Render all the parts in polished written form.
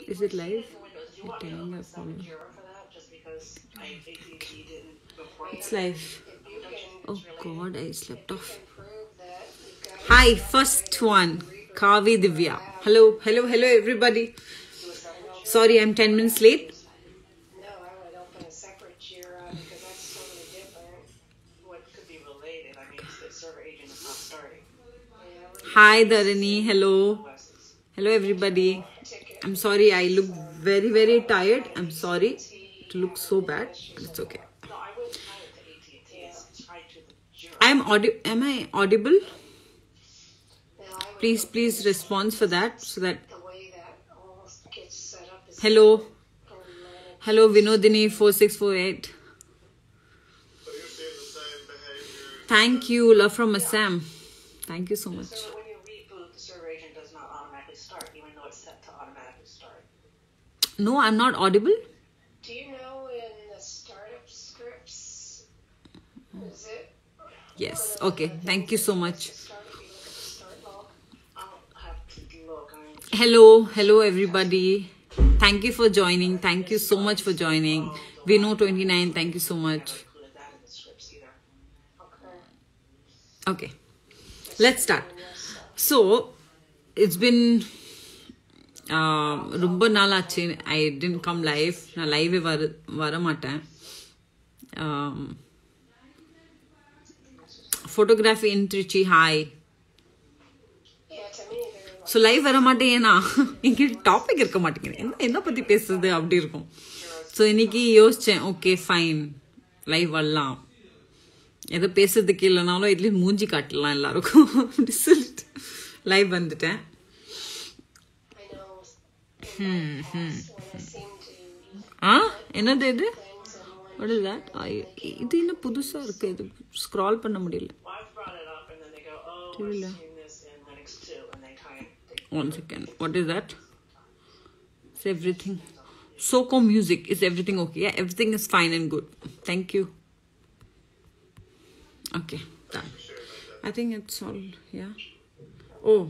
Is it live? It's live. Oh God, I slept off. Hi, first one, Kavi Divya. Hello, hello, hello, everybody. Sorry, I'm 10 minutes late. No, I would open a separate Jira because that's totally different. What could be related? I mean, the server agent is not starting. Hi, Dharini. Hello. Hello, everybody. I'm sorry, I look very, very tired. I'm sorry to look so bad, but it's okay. No, I wouldn't tie it to AT&T. It's tied to the Jira. Am I audible? Please respond for that so that. The way that all gets set up is Hello. Hello, Vinodini 4648. Thank you, love from Assam. Thank you so much. So when you reboot, the server agent does not automatically start, even though it's set to automatically start. No, I'm not audible. Do you know in the startup scripts, is it? Yes. Okay. Thank you so much. Hello, everybody. Thank you for joining. Thank you so much for joining. Vino29, thank you so much. Okay, let's start. So, it's been ரொம்ப நாள் ஆச்சு. I didn't come live. நான் லைவே வர மாட்டேன். Photography in Trichy, hi. So live வர மாட்டேன். ஏன்னா எங்கிட்ட டாபிக் இருக்க மாட்டேங்குது. என்ன பற்றி பேசுறது அப்படி இருக்கும். ஸோ இன்னைக்கு யோசித்தேன், ஓகே ஃபைன் லைவ் வரலாம், எதோ பேசுறதுக்கு இல்லைனாலும் எட்லீஸ்ட் மூஞ்சி காட்டலாம் எல்லாருக்கும் அப்படி சொல்லிட்டு லைவ் வந்துட்டேன். என்னது இது? What is that? இது என்ன புதுசாக இருக்குது, இது ஸ்க்ரால் பண்ண முடியல. தெரியல. One second. What is that? It's everything. Soko music. Is everything okay? Yeah, everything is fine and good. Thank you. Okay, done. I think it's all. Yeah. Oh.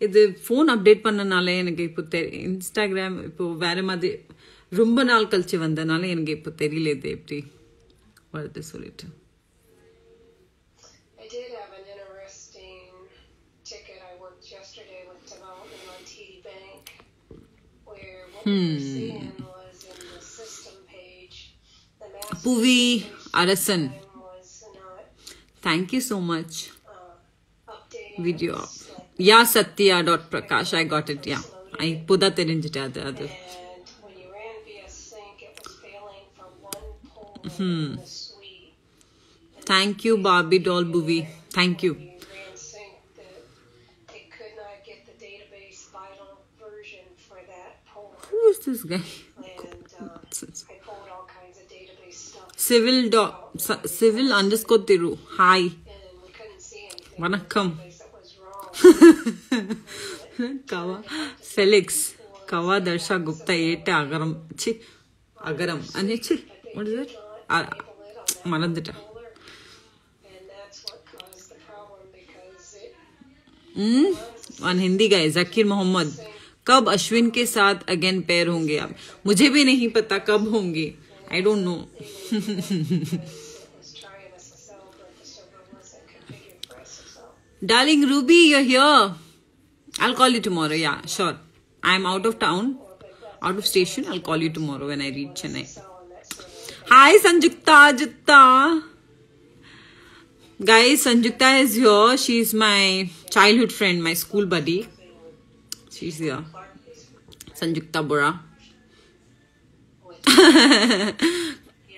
இது phone update பண்ணனால எனக்கு இப்போ Instagram இப்போ வேற மாதிரி ரொம்ப நாள் கழிச்சு வந்தனால எனக்கு இப்போ தெரியல இது எப்படி வருது சொல்லிட்டு. Puvi Arasan, thank you so much. Video. Yeah, Satya.Prakash, I got it. Yeah, I put that in the. Thank you, Barbie doll Buvi. Thank you. Who is this guy? Civil_Thiru. Hi. Vanakkam. Kava. Felix. Kava Darsha Gupta 8 Agaram. Agaram. Anichi. What is it? Malandita. One Hindi guy. Zakir Mohammed. कब अश्विन के साथ again pair होंगे आप? मुझे भी नहीं पता कब होंगे. I don't know. Darling Ruby, you're here. I'll call you tomorrow. Yeah, sure. I'm out of town, out of station. I'll call you tomorrow when I reach Chennai. Hi, Sanjukta Jutta. Guys, Sanjukta is here. She's my childhood friend, my school buddy. She's here. Sanjukta Bora.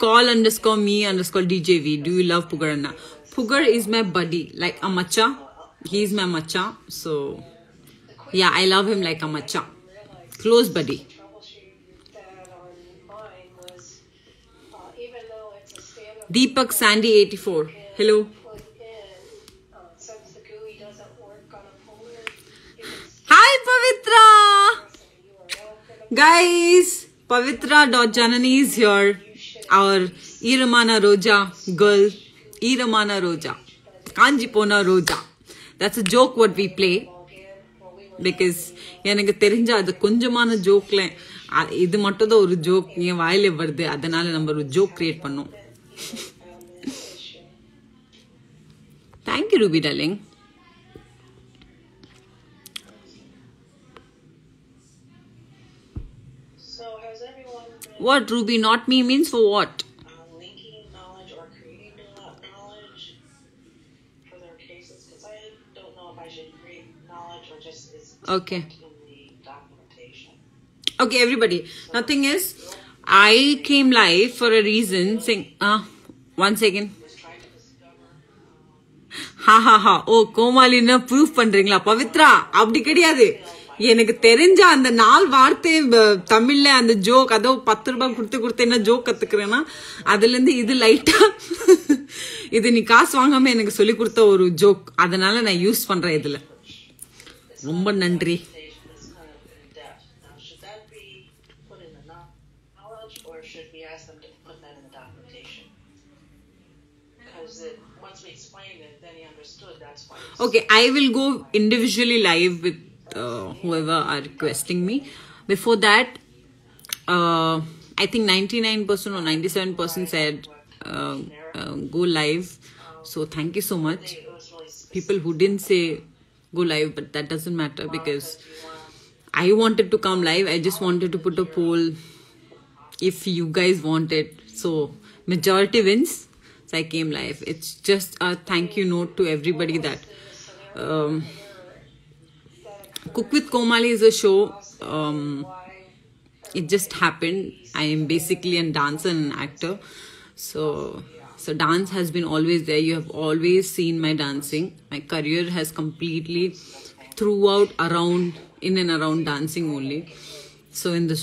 Call_me_DJV. Do you love Pugaranna? Pugar is my buddy, like a macha. He's my macha. So, yeah, I love him like a macha. Close buddy. Deepak Sandy 84. Hello. Hi, Pavitra. Guys, Pavitra.Janani is here. Our Iramana Roja girl. Iramana Roja. Kanjipona Roja. that's a joke what we play. Because எனக்கு தெரிஞ்ச அது கொஞ்சமான ஜோக்ல இது மட்டும் தான் ஒரு joke என் வாயில வருது, அதனால நம்ம ஒரு ஜோக் கிரியேட் பண்ணோம். Thank you, Ruby darling. So has everyone been What Ruby not me means for what? linking knowledge or creating new knowledge for their cases? Because I don't know if I should create knowledge or just is Okay. in the documentation. Okay, everybody. Nothing is, I came live for a reason saying, one second. Just trying to discover. Ha. ஓ கோமாலின்னு proof பண்றீங்களா பவித்ரா? அப்படி கிடையாது. எனக்கு தெரிஞ்ச அந்த 4 வார்த்தை தமிழ்ல அந்த ஜோக், அதோ 10 ரூபாய் கொடுத்து என்ன ஜோக் கத்துக்கிறேன்னா அதுல இருந்து இது லைட்டா இது நீ காசு வாங்காம எனக்கு சொல்லி கொடுத்த ஒரு ஜோக், அதனால நான் யூஸ் பண்றேன் இதுல. ரொம்ப நன்றி. Is kind of in depth. Now, should that be put in the knowledge, or should we ask them to put that in the documentation? Because once we explained it, then he understood. That's why. Okay, I will go individually live with whoever are requesting me. Before that, I think 99% or 97% said go live. So thank you so much. It was really specific. People who didn't say go live, but that doesn't matter because I wanted to come live. I just wanted to put a poll if you guys want it. So majority wins. So I came live. It's just a thank you note to everybody that Cook with Komali is a show. It just happened. I am basically a dancer and an actor. So dance has been always there. You have always seen my dancing. My career has completely throughout around in and around dancing only. So in the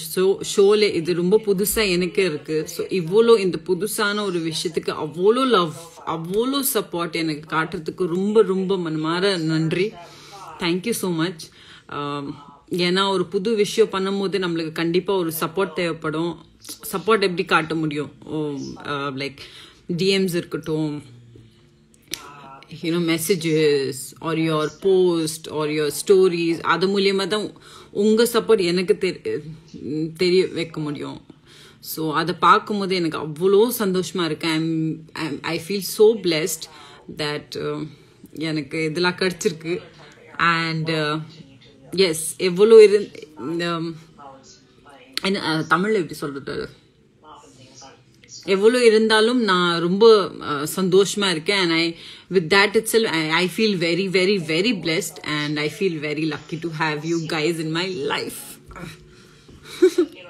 show இது ரொம்ப புதுசா எனக்கு இருக்கு. So இவ்வளோ இந்த புதுசான ஒரு விஷயத்துக்கு அவ்வளோ லவ், அவ்வளோ சப்போர்ட் எனக்கு காட்டுறதுக்கு ரொம்ப ரொம்ப மனமார நன்றி. Thank you so much. ஏன்னா ஒரு புது விஷயம் பண்ணும்போது நம்மளுக்கு கண்டிப்பா ஒரு சப்போர்ட் தேவைப்படும். சப்போர்ட் எப்படி காட்ட முடியும்? லைக் டிஎம்ஸ் இருக்கட்டும், messages or your post or your stories, அது மூலியமா தான் உங்க சப்போர்ட் எனக்கு தெரிய வைக்க முடியும். ஸோ அதை பார்க்கும்போது எனக்கு அவ்வளோ சந்தோஷமா இருக்கு. I feel so blessed that எனக்கு இதெல்லாம் கிடைச்சிருக்கு. அண்ட் எஸ் எவ்வளோ தமிழ்ல எப்படி சொல்றது, எவ்வளோ இருந்தாலும் நான் ரொம்ப சந்தோஷமா இருக்கேன். And with that itself, I feel very, very, very blessed, and I feel very lucky to have you guys in my life.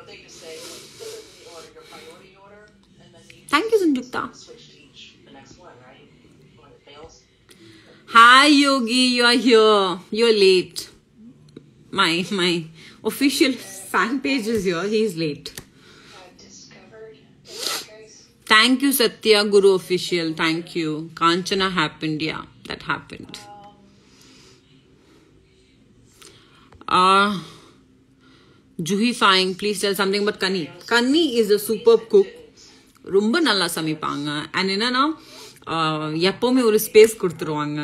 They could say, put it in the order, your priority order, and then you Thank you, Sanjukta. switch to the next one, right? When it fails. Hi, Yogi, you are here. You're late. My official fan page is here. He's late. Discovered in this case. Thank you, Satya Guru official. Thank you. Kanchana happened. Yeah, that happened. Juhifying, please tell something about Kani. Kani is a superb cook. ரொம்ப நல்லா சமைப்பாங்க. And என்னன்னா எப்பவுமே ஒரு space கொடுத்துருவாங்க.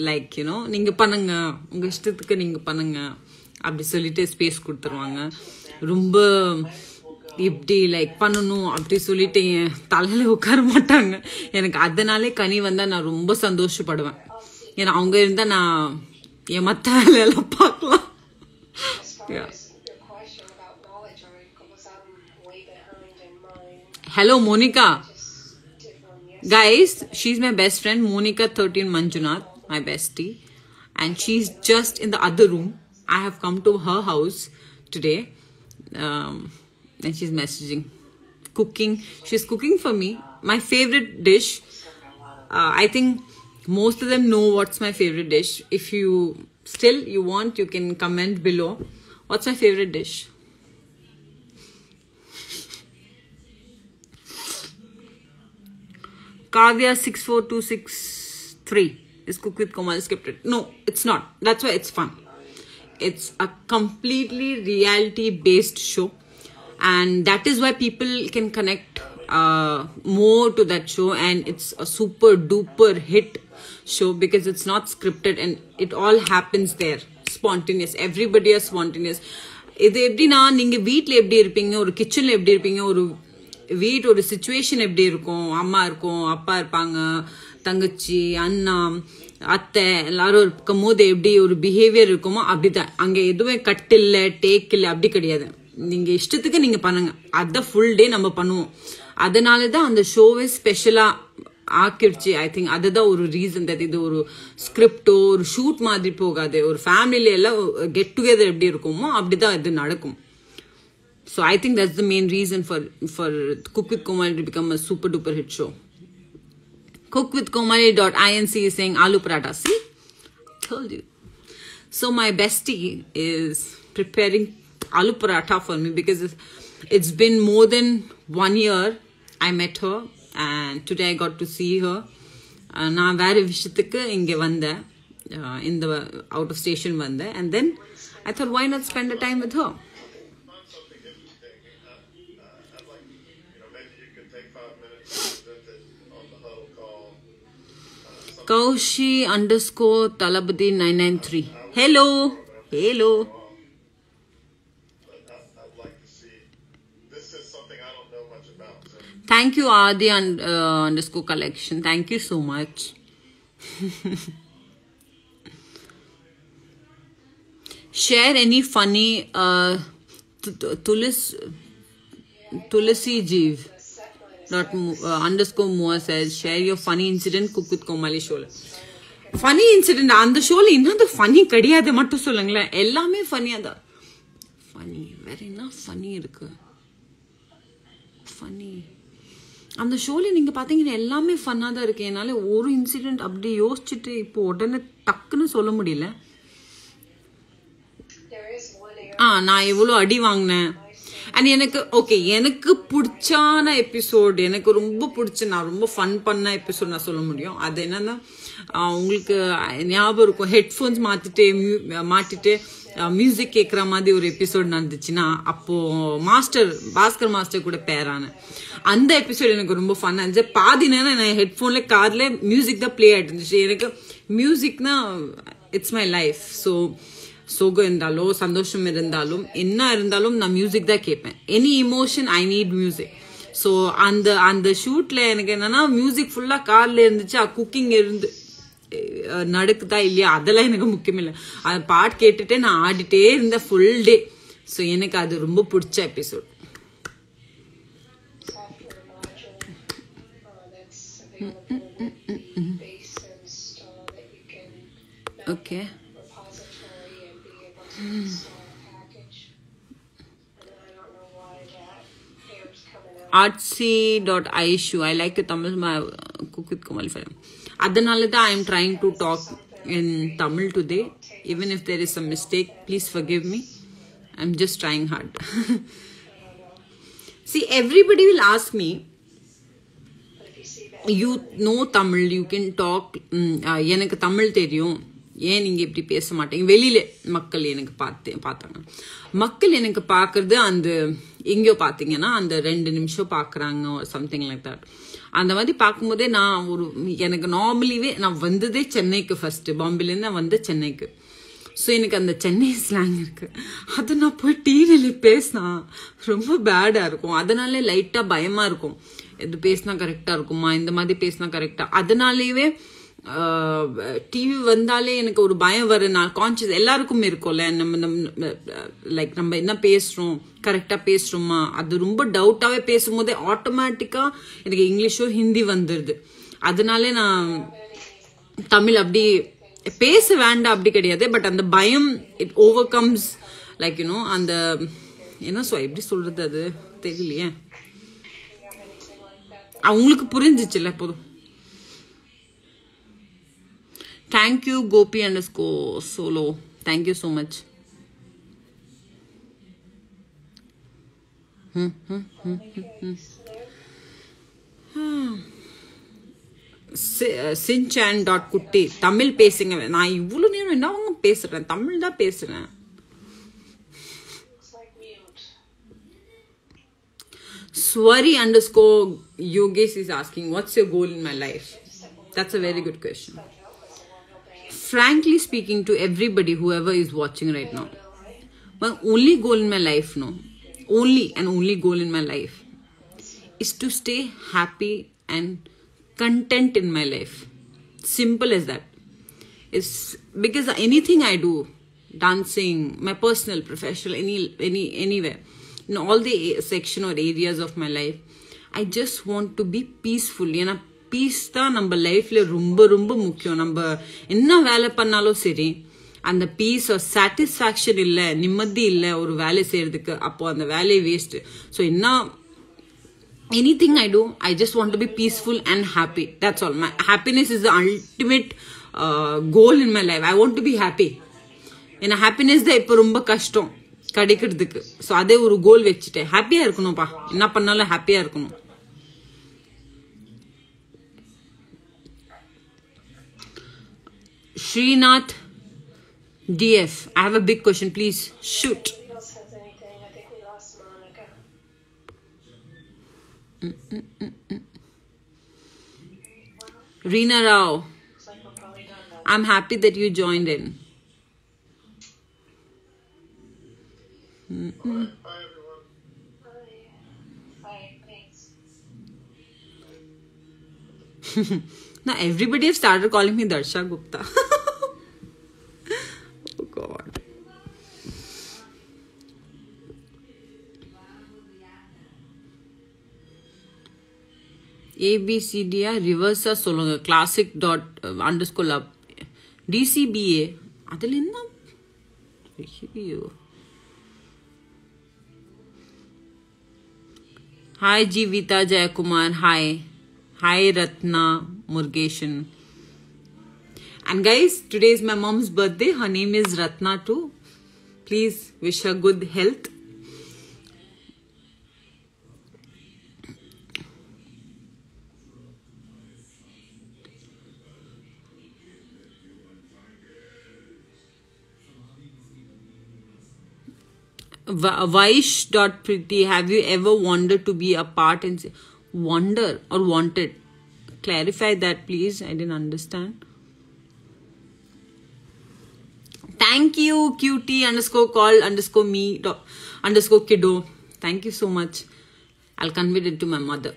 Like நீங்க பண்ணுங்க, உங்க இஷ்டத்துக்கு நீங்க பண்ணுங்க அப்படி சொல்லிட்டு ஸ்பேஸ் கொடுத்துருவாங்க. ரொம்ப இப்படி லைக் பண்ணணும் அப்படி சொல்லிட்டு என் தலையில உட்கார மாட்டாங்க. எனக்கு அதனாலே கனி வந்தா நான் ரொம்ப சந்தோஷப்படுவேன். ஏன்னா அவங்க இருந்தா நான் என் மத்த வேலையெல்லாம் பார்க்கலாம். As far as your question about knowledge, was way behind in mine. Hello, Monica. Just did one yesterday. Guys, she's my best friend, Monica 13 Manjunath, my bestie. And she's just in the other room. I have come to her house today. And she's messaging. Cooking. She's cooking for me. My favorite dish. I think most of them know what's my favorite dish. If you want, you can comment below. What's my favorite dish? Kavya 64263 is Cook with Komal scripted. No, it's not. That's why it's fun. It's a completely reality based show, and that is why people can connect more to that show, and it's a super duper hit show because it's not scripted and it all happens there, spontaneous, everybody is spontaneous. இது எப்படின்னா நீங்க வீட்டில் எப்படி இருப்பீங்க, ஒரு கிச்சன்ல எப்படி இருப்பீங்க, ஒரு வீட்டு ஒரு சிச்சுவேஷன் எப்படி இருக்கும், அம்மா இருக்கும், அப்பா இருப்பாங்க, தங்கச்சி, அண்ணா, அத்தை எல்லாரும் இருக்கும் போது எப்படி ஒரு பிஹேவியர் இருக்குமோ அப்படிதான். அங்க எதுவும் கட் இல்லை, டேக் இல்லை, அப்படி கிடையாது. நீங்க இஷ்டத்துக்கு நீங்க பண்ணுங்க, அதான் ஃபுல் டே நம்ம பண்ணுவோம். அதனாலதான் அந்த ஷோவே ஸ்பெஷலா ஆக்கிடுச்சு. ஐ திங்க் அதுதான் ஒரு ரீசன். தட் இது ஒரு ஸ்கிரிப்டோ ஒரு ஷூட் மாதிரி போகாது. ஒரு ஃபேமிலியில எல்லாம் கெட் டுகெதர் எப்படி இருக்குமோ அப்படிதான் இது நடக்கும். So I think that's the main reason for Cook with Komali to become a super duper hit show. Cookwithkomali.inc is saying aloo paratha. See, told you. So my bestie is preparing aloo paratha for me because it's been more than 1 year I met her and today I got to see her. நான் வேற விஷயத்துக்கு இங்க வந்தேன், இந்த out of station வந்தேன், and then I thought why not spend the time with her. Kaushi _Talabadi 993. Hello. Hello. Thank you, Adi _collection. Thank you so much. Share any funny Tulasi Jeev. _Moa says share your funny incident Cook with Komali show. Funny incident அந்த ஷோல இன்னும் funny கிடையாது மட்டும் சொல்லுங்களேன். எல்லாமே ஃபன்னியா தான். Funny வேற என்ன ஃபன்னி இருக்கு? ஃபன்னி அந்த ஷோல நீங்க பாத்தீங்கன்னா எல்லாமே ஃபன்னா தான் இருக்கு. என்னால ஒரு இன்சிடென்ட் அப்படி யோசிச்சுட்டு இப்போ உடனே டக்குன்னு சொல்ல முடியல. நான் எவ்வளவு அடி வாங்கினேன். அண்ட் எனக்கு ஓகே, எனக்கு பிடிச்சான எபிசோடு, எனக்கு ரொம்ப பிடிச்ச, நான் ரொம்ப ஃபன் பண்ண எபிசோட் நான் சொல்ல முடியும். அது என்னன்னா, உங்களுக்கு ஞாபகம் இருக்கும், ஹெட்ஃபோன்ஸ் மாட்டிட்டு மியூசிக் கேட்குற மாதிரி ஒரு எபிசோட் நடந்துச்சுன்னா, அப்போ பாஸ்கர் மாஸ்டர் கூட பேரான அந்த எபிசோட் எனக்கு ரொம்ப ஃபன் இருந்துச்சு. பாதி நேரம் நான் ஹெட்ஃபோன்ல காதில் மியூசிக் தான் பிளே ஆகிட்டு இருந்துச்சு. எனக்கு மியூசிக்னா இட்ஸ் மை லைஃப். சோகம் இருந்தாலும் சந்தோஷம் இருந்தாலும் என்ன இருந்தாலும் நான் மியூசிக் தான் கேட்பேன். Any emotion I need music. So அந்த ஷூட்ல எனக்கு என்னன்னா மியூசிக் ஃபுல்லா கார்ல இருந்துச்சு. குக்கிங் இருந்து நடக்குதா இல்லையா அதெல்லாம் எனக்கு முக்கியம் இல்லை. அது பாட்டு கேட்டுட்டு நான் ஆடிட்டே இருந்தேன் ஃபுல் டே. ஸோ எனக்கு அது ரொம்ப பிடிச்ச episode. Okay. Artsy.ishu. I like the Tamil Cook with Komali film. Adanalada I am trying to talk in Tamil today. Even if there is some mistake, please forgive me. I'm just trying hard. See, everybody will ask me, you know Tamil, you can talk. எனக்கு தமிழ் தெரியும், ஏன் நீங்க இப்படி பேச மாட்டீங்க? வெளியில மக்கள் எனக்கு பார்த்தாங்க. மக்கள் எனக்கு பாக்குறது அந்த எங்கயோ பாத்தீங்கன்னா அந்த 2 நிமிஷம் பாக்குறாங்க, சம்திங் லைக் தட். அந்த மாதிரி பார்க்கும்போதே நான் எனக்கு நார்மலிவே நான் வந்ததே சென்னைக்கு, ஃபர்ஸ்ட் பாம்பேல இருந்து நான் வந்து சென்னைக்கு. ஸோ எனக்கு அந்த சென்னை ஸ்லாங் இருக்கு. அது நான் போய் டிவியில பேசினா ரொம்ப பேடா இருக்கும். அதனாலே லைட்டா பயமா இருக்கும், இது பேசினா கரெக்டா இருக்குமா, இந்த மாதிரி பேசினா கரெக்டா. அதனாலேயே டிவி வந்தாலே எனக்கு ஒரு பயம் வர, நான் கான்சியஸ் எல்லாருக்கும் இருக்கும்ல, நம்ம என்ன பேசுறோம் கரெக்டா பேசுறோமா, அது ரொம்ப டவுட்டாவே பேசும்போதே ஆட்டோமேட்டிக்கா எனக்கு இங்கிலீஷோ ஹிந்தி வந்துருது. அதனாலே நான் தமிழ் அப்படி பேச வேண்டாம் அப்படி கிடையாது. பட் அந்த பயம் it over comes, like you know, அந்த என்ன எப்படி சொல்றது அது தெரியலையே, அவங்களுக்கு புரிஞ்சிச்சுல்ல போதும். Thank you, Gopi _solo. Thank you so much. Sinchan.kutti. Tamil பேசுங்க. நான் இவ்வளவு நேரம் என்ன பேசுறேன், தமிழ் தான் பேசுறேன். Swari underscore Yogesh is asking, what's your goal in my life? That's a very good question. Frankly speaking, to everybody, whoever is watching right now, my only goal in my life, only goal in my life is to stay happy and content in my life. Simple as that. It's because anything I do, dancing, my personal, professional, anywhere, in all the section or areas of my life, I just want to be peaceful. ஏன்னா piece தான் நம்ம லைஃப்ல ரொம்ப ரொம்ப முக்கியம். நம்ம என்ன வேலை பண்ணாலும் சரி, அந்த பீஸ் ஆர் சாட்டிஸ்ஃபேக்ஷன் இல்லை, நிம்மதி இல்லை ஒரு வேலை செய்யறதுக்கு, அப்போ அந்த வேலையை வேஸ்ட். ஸோ என்ன anything I do, I just want to be peaceful and happy. That's all. My happiness is the ultimate goal in my life. I want to be happy. ஏன்னா ஹாப்பினஸ் தான் இப்போ ரொம்ப கஷ்டம் கிடைக்கிறதுக்கு. ஸோ அதே ஒரு கோல் வச்சுட்டேன், ஹாப்பியா இருக்கணும்ப்பா, என்ன பண்ணாலும் ஹாப்பியா இருக்கணும். Srinath DF, I have a big question, please shoot. Nobody else has anything. I think we lost Monica. Reena Rao, Looks like we're probably done now. I'm happy that you joined in. Bye, everyone. Bye. Thanks. Now everybody have started calling me Darsha Gupta. Oh God. ABCD reverse சொல்லுங்க classic dot underscore lab DCBA அதில் என்ன ஐயோ. Hi Jivita Jayakumar, hi Ratna Murgeshan. And guys, today is my mom's birthday. Her name is Ratna too. Please wish her good health. Vaish.Priti, have you ever wanted to be a part and wonder or wanted? Clarify that please. I didn't understand. Thank you QT underscore call underscore me underscore kiddo. Thank you so much. I'll convey it to my mother.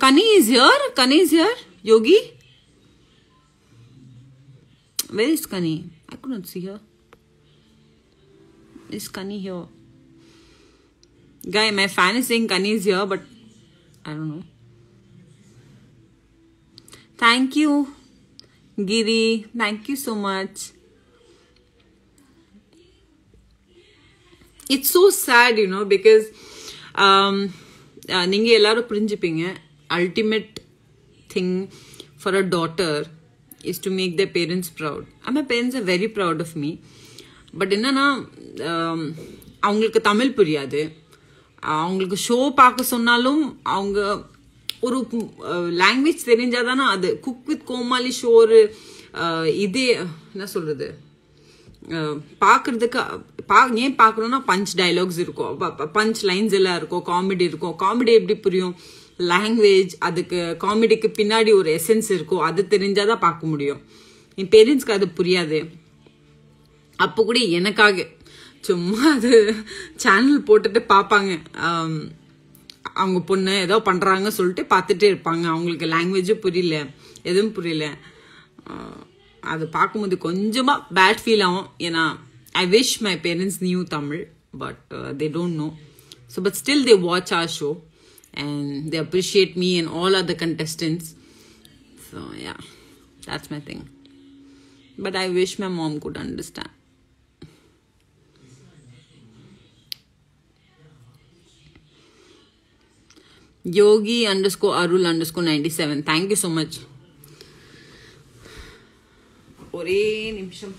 Kani is here. Kani is here. Yogi. Where is Kani? I could not see her. Is Kani here? Guy, my fan is saying Kani is here, but I don't know. Thank you, Giri. Thank you so much. It's so sad, you know, because நீங்க எல்லாரும் புரிஞ்சுப்பீங்க, ultimate thing for a daughter is to make their parents proud. And my parents are very proud of me. But என்னன்னா அவங்களுக்கு தமிழ் புரியாது. அவங்களுக்கு show பார்க்க சொன்னாலும் அவங்க ஒரு லாங்குவேஜ் தெரிஞ்சாதானே அது. குக் வித் கோமாளி ஷோ ஒரு இதே என்ன சொல்றது, பார்க்கறதுக்கு ஏன் பார்க்கணும்னா பஞ்ச் டைலாக்ஸ் இருக்கும், பஞ்ச் லைன்ஸ் எல்லாம் இருக்கும், காமெடி இருக்கும். காமெடி எப்படி புரியும்? லாங்குவேஜ், அதுக்கு காமெடிக்கு பின்னாடி ஒரு எசன்ஸ் இருக்கும், அது தெரிஞ்சாதான் பார்க்க முடியும். என் பேரண்ட்ஸ்க்கு அது புரியாது. அப்போ கூட எனக்காக சும்மா அது சேனல் போட்டுட்டு பார்ப்பாங்க, அவங்க பொண்ணு ஏதோ பண்றாங்க சொல்லிட்டு பார்த்துட்டே இருப்பாங்க. அவங்களுக்கு லாங்குவேஜும் புரியல, எதுவும் புரியல. அது பார்க்கும்போது கொஞ்சமா பேட் ஃபீல் ஆகும். ஏன்னா I wish my parents knew Tamil, but they don't know. So but still they watch our show and they appreciate me and all other contestants. So yeah, that's my thing. But I wish my mom could understand. Yogi underscore Arul underscore 97. Thank you so much. ஒரே நிமிஷம்.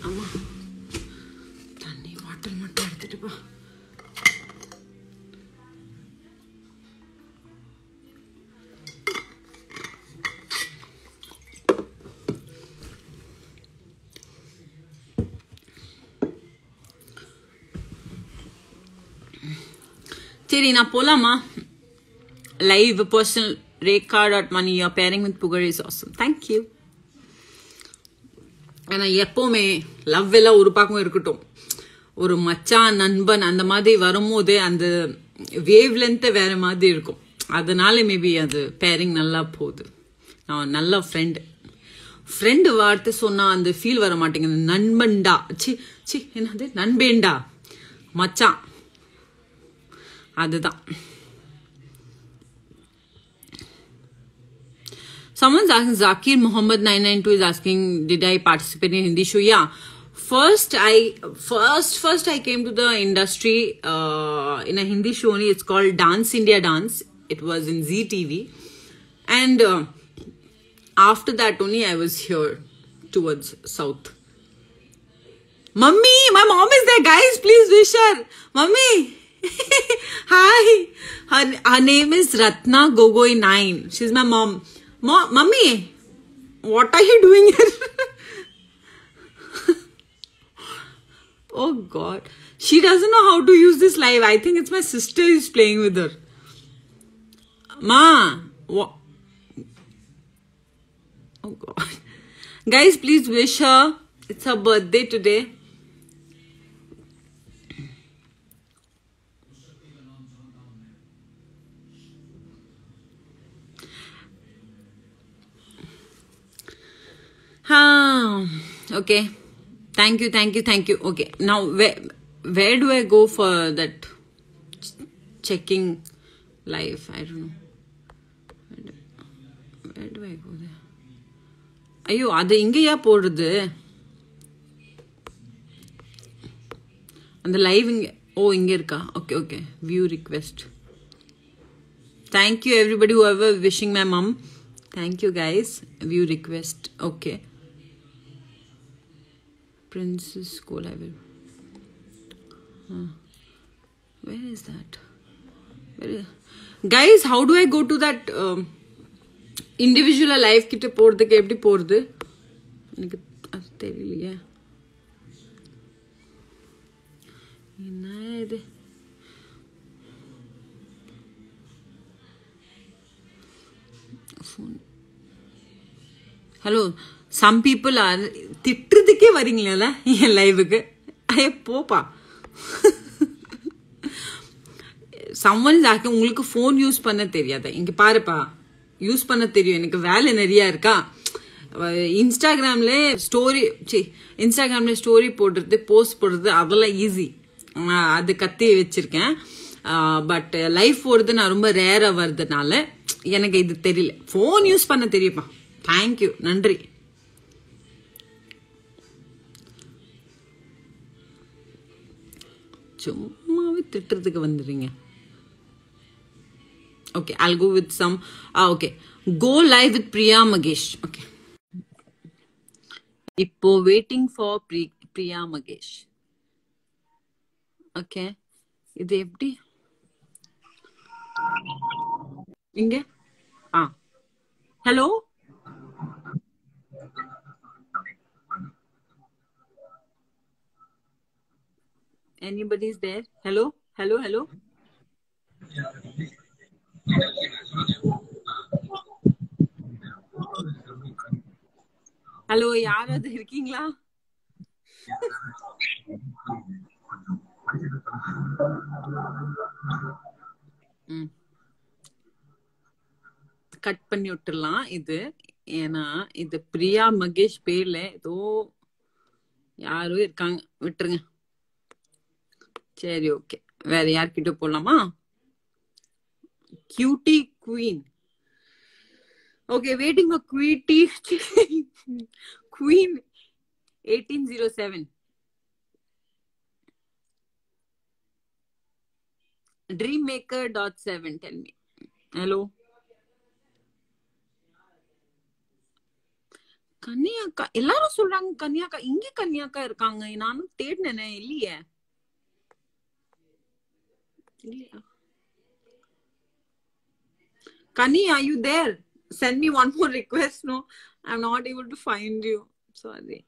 அம்மா தண்ணி water மட்டும் எடுத்துட்டு போ. சரி நான் போலாமா? Live personal rekha.money your pairing with Pugar is awesome. Thank you. ஏன்னா எப்பவுமே லவ் எல்லாம் ஒரு பக்கம் இருக்கட்டும், ஒரு மச்சான் நண்பன் அந்த மாதிரி வரும்போது அந்த வேவ் லென்த் வேற மாதிரி இருக்கும். அதனால மேபி அது பேரிங் நல்லா போகுது. நான் நல்ல ஃப்ரெண்டு வார்த்தை சொன்னா அந்த ஃபீல் வர மாட்டேங்குது. நண்பன்டா, சி என்னது நண்பேண்டா, மச்சான், அதுதான். Someone's asking, Zakir Muhammad 992 is asking, did I participate in Hindi show? Yeah. First I came to the industry in a Hindi show only. It's called Dance India Dance. It was in Zee TV. And after that only I was here towards South. Mummy, my mom is there, guys. Please wish her. Mummy. Hi. Her name is Ratna Gogoi 9. She's my mom. Mummy, what are you doing here? Oh God. She doesn't know how to use this live. I think it's my sister who's playing with her. Ma, what? Oh God. Guys, please wish her. It's her birthday today. Okay. Thank you. Okay. Now, where do I go for that checking live? I don't know. Where do I go there? Ayyo, adu ingeya podudhu. And the live inge. Oh, inge irka. Okay. View request. Thank you everybody whoever wishing my mom. Thank you guys. View request. Okay. Princess School I will. Where is that? Guys, how do I go to that individual live kitte போறதுக்கு எப்படி போறது? எனக்கு அது தெரியலையே. என்ன இது? Hello. Some people are திட்டுறதுக்கே வரீங்களா என் லைவுக்கு? ஐய போப்பா. Someone is asking, உங்களுக்கு ஃபோன் யூஸ் பண்ண தெரியாதா? இங்க பாருப்பா, யூஸ் பண்ண தெரியும், எனக்கு வேலை நிறைய இருக்கா. இன்ஸ்டாகிராம்ல ஸ்டோரி போடுறது, போஸ்ட் போடுறது அதெல்லாம் ஈஸி, அது கத்தி வச்சிருக்கேன். பட் லைஃப் போடுறது நான் ரொம்ப ரேரா வருதுனால எனக்கு இது தெரியல. ஃபோன் யூஸ் பண்ண தெரியுமா? தேங்க்யூ, நன்றி. சும்மாவே திட்டுறதுக்கு வந்துடுறீங்க. Okay, I'll go with some. Okay, go live with Priya Magesh. Okay. Ipo waiting for Priya Magesh. Okay. Idu eppadi? Inge? Hello? Anybody's there? Hello? Hello, யாராவது இருக்கீங்களா? கட் பண்ணி விட்டுடலாம் இது. ஏன்னா இது பிரியா மகேஷ் பேர்ல ஏதோ யாரோ இருக்காங்க, விட்டுருங்க. சரி, ஓகே. வேற யார்கிட்ட போலாமா? Cutie Queen. Okay, waiting for Queen 1807. Dreammaker.7, tell me. Hello. கன்னியாக்கா எல்லாரும் சொல்றாங்க. கன்னியாக்கா இங்க கன்னியாக்கா இருக்காங்க. நானும் தேடினேனே, இல்லையே. Kani, are you there? Send me one more request. No, I'm not able to find you. Sorry.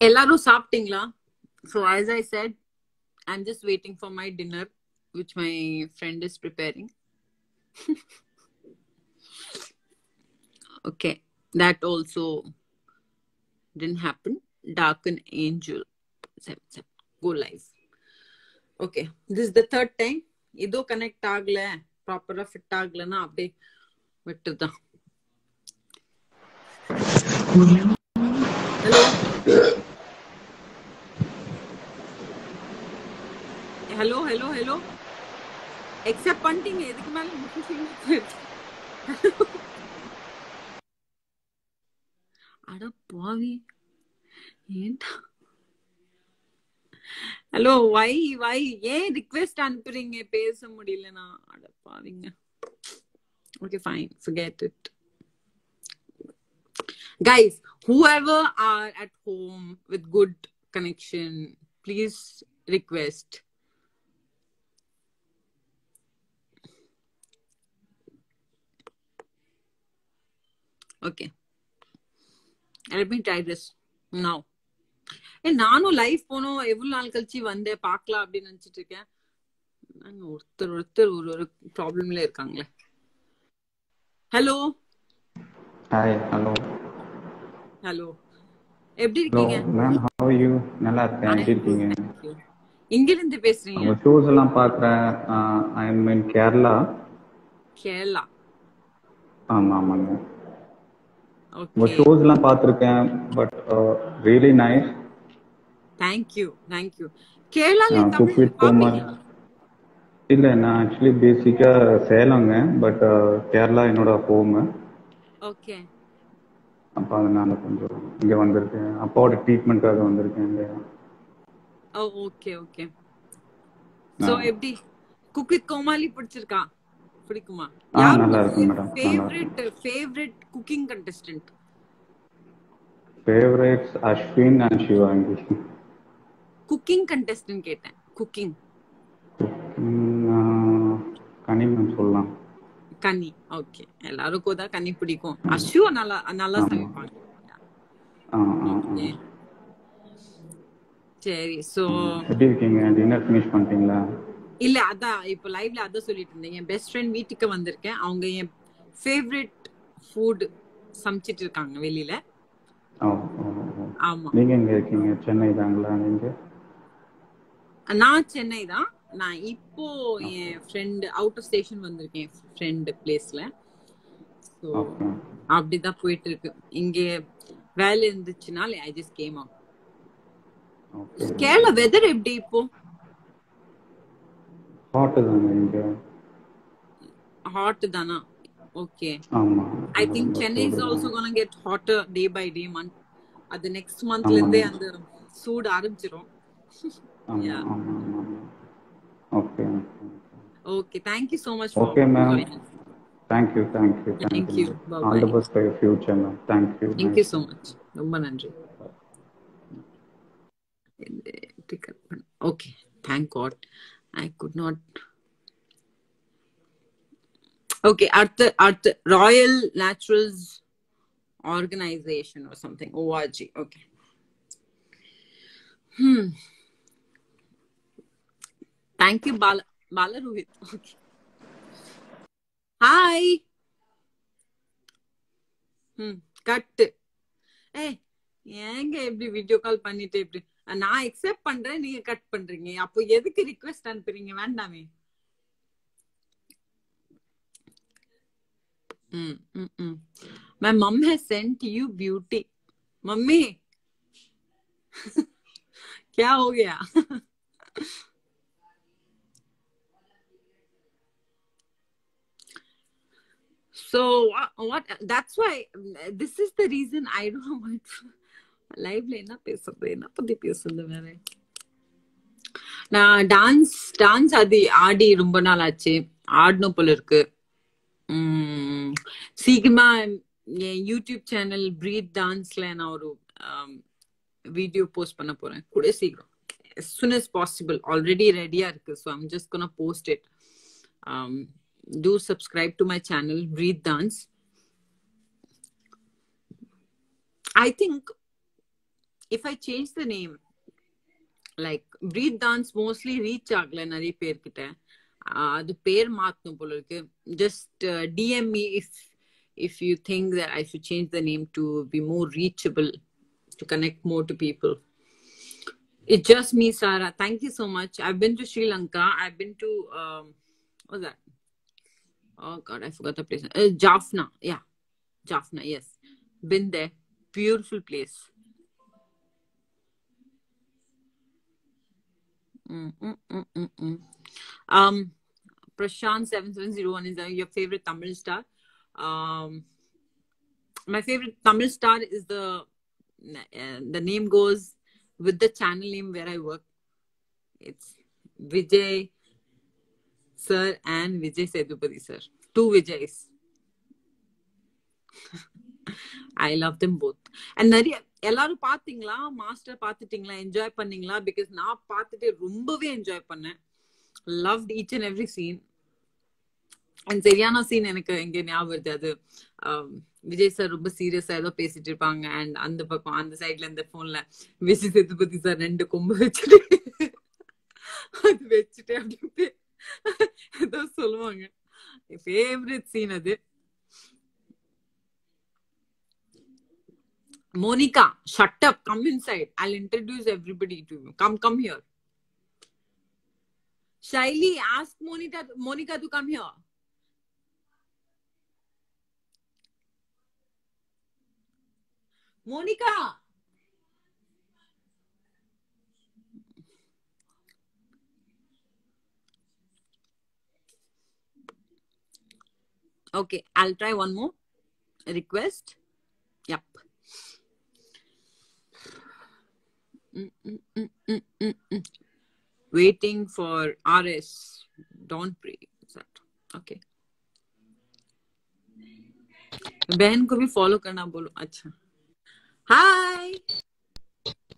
எல்லாரும் சாப்பிட்டீங்களா? So as I said, I'm just waiting for my dinner, which my friend is preparing. Okay, that also didn't happen. Darken Angel 7 go live. Okay, this is the third time. Ido connect agla proper fit aglana அப்படியே விட்டுதான். Hello except பண்ணிட்டீங்க, எதுக்கு மேல முடிச்சீங்க? அட பாவி, ஏன்டா hello வை ஏன் request அனுப்புறீங்க பேச முடியலனா? அட பாவிங்க. Okay, fine, forget it. Guys, whoever are at home with good connection, please request. Okay, let me try this now. நானும் லைவ் போனோம், எவ்வளவு நாள் கழிச்சு வந்தேன், பார்க்கலாம் அப்படின்னு நினைச்சிட்டு இருக்கேன். ஒருத்தர் ஒரு ப்ராப்ளம்ல இருக்காங்களே. Hello hi. ஹலோ எப்படி இருக்கீங்க? Ma'am, how are you? நல்லா இருக்கேன். எப்படி இருக்கீங்க? எங்க இருந்து பேசுறீங்க? உங்க ஷோஸ் எல்லாம் பார்க்குறேன். ஐ எம் இன் கேரளா. ஆமாங்க. உங்க ஷோஸ் எல்லாம் பார்த்துருக்கேன். But really nice. தேங்க்யூ. கேரளால குக் கோமாளி. இல்லை, நான் ஆக்சுவலி பேசிக்காக சேலங்க. பட் கேரளா என்னோட ஹோமு. ஓகே. அப்போ அதனால கொஞ்சம் இங்கே வந்திருக்கேன். அப்பாவோட ட்ரீட்மெண்ட்காக வந்திருக்கேன் இங்கே. ஓகே. சோ எப்படி குக் வித் கோமாளி பிடிக்குமா? நல்லா இருக்கு madam. Favourite cooking contestant? Favourites Ashwin and Sivaangi. Cooking contestant கேட்டேன். குக்கிங் கனிமன் சொல்லலாம். கனி. ஓகே, எல்லாருக்கும் தான் கனி பிடிக்கும். அஷு நல்லா சமைப்பாங்க. சரி, சோ எப்படி இருக்கீங்க? டின்னர் ஃபினிஷ் பண்ணிட்டீங்களா? இல்ல, அதான் இப்ப லைவ்ல அத சொல்லிட்டு இருந்தேன். என் பெஸ்ட் ஃப்ரெண்ட் வீட்டுக்கு வந்திருக்கேன். அவங்க என் ஃபேவரட் ஃபுட் சமைச்சிட்டு இருக்காங்க வெளியில. ஆமா. நீங்க எங்க இருக்கீங்க? சென்னை தாங்களா நீங்க? நான் சென்னை தான். நான் இப்போ என் ஃப்ரெண்ட் அவுட் ஆஃப் ஸ்டேஷன் வந்திருக்கேன், ஃப்ரெண்ட் பிளேஸ்ல. சோ அப்படிதான் போயிட்டு இருக்கு. இங்க வேலை இருந்துச்சுனால I just came out. Kerala weather எப்படி இப்போ? ஹாட் தானா? Okay. I think Chennai is also gonna get hotter day by day, month. At the next month lende and சூடு ஆரம்பிச்சிரும். Okay, thank you so much for joining. Thank you. Bye. All the best for your future, ma'am. Thank you so much. ரொம்ப நன்றி. Okay, thank God I could not. Okay, at the Royal Naturals Organization or something, ORG. Okay. Thank you, Bala Rohit. Okay. Hi. Cut. Hey, ஏங்க எப்படி video call பண்ணிட்டு எப்படி? நான் except பண்றேன், நீங்க cut பண்றீங்க. அப்போ எதுக்கு ரிக்வெஸ்ட் அனுப்புறீங்க? வேண்டாமே. My mom has sent you beauty. Mummy क्या हो गया? So what? That's why this is the reason I don't know what live la enna patti pesudhu vera. நான் டான்ஸ் அது ஆடி ரொம்ப நாள் ஆச்சு. ஆடணும் போல இருக்கு. சீக்கிரமா என் யூடியூப் சேனல் பிரீத் டான்ஸ்ல நான் ஒரு வீடியோ போஸ்ட் பண்ண போறேன் கூட சீக்கிரம். as soon as possible. Already ready irukku, so I'm just gonna post it. um do subscribe to my channel Breathe Dance. I think if I change the name, like Breathe Dance mostly reach agla nari per kitta, adu per maatnu polo irukku. Just DM me if you think that I should change the name to be more reachable, to connect more to people. It's just me, Sarah. Thank you so much. I've been to Sri Lanka. I've been to what's that? Oh God, I forgot the place. Jaffna. Yeah, Jaffna. Yes, been there. Beautiful place. Prashant 7701 is your favorite Tamil star. My favorite Tamil star is the name goes with the channel name where I work. It's Vijay sir and Vijay Sethupathi sir. Two Vijays. I love them both. And நிறைய எல்லாரும் பாத்தீங்களா, மாஸ்டர் பாத்துட்டீங்களா, enjoy பண்ணீங்களா? Because நான் பார்த்துட்டு ரொம்பவே enjoy பண்ணேன். Loved each and every scene. And சரியான சீன் எனக்கு எங்க ஞாபகம் வருது. அது விஜய் சார் ரொம்ப சீரியஸா ஏதோ பேசிட்டு இருப்பாங்க, அண்ட் அந்த பக்கம் அந்த சைட்ல இந்த போன்ல விஜய் சேதுபதி சார் 2 கொம்பு வச்சுட்டு அது வச்சுட்டு அப்படி ஏதோ சொல்லுவாங்க. ஃபேவரட் சீன் அது. Monica, shut up. Come inside. I'll introduce everybody to you. Come here. Shaili, ask Monica to come here. Monica. Okay, I'll try one more request. Yep. Waiting for RS. Don't pray. Okay. बहन को भी follow करना बोलो. अच्छा. Hi.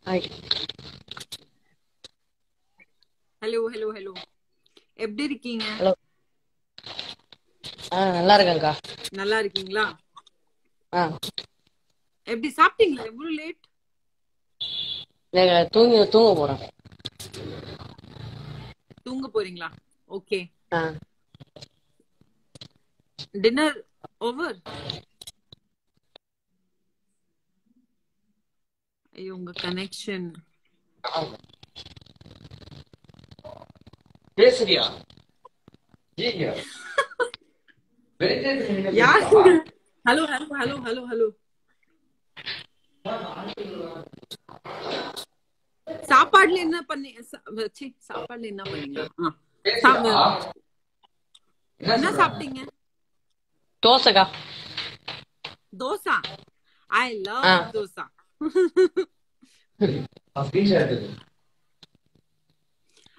Hi. Hello. எப்படி இருக்கீங்க? Hello. நல்லா இருக்கேன்க்கா. நல்லா இருக்கீங்களா? எப்படி சாப்பிட்டீங்களா? எவ்வளவு லேட்? தூங்க போறேன். தூங்க போறீங்களா? ஓகே. Dinner over? ஐயோ, உங்க கனெக்ஷன் பேசுறியா? ஹலோ. சாப்பாடுல என்ன பண்ணீங்க? என்ன சாப்பிட்டீங்க? தோசைக்கா. தோசா. I love dosa.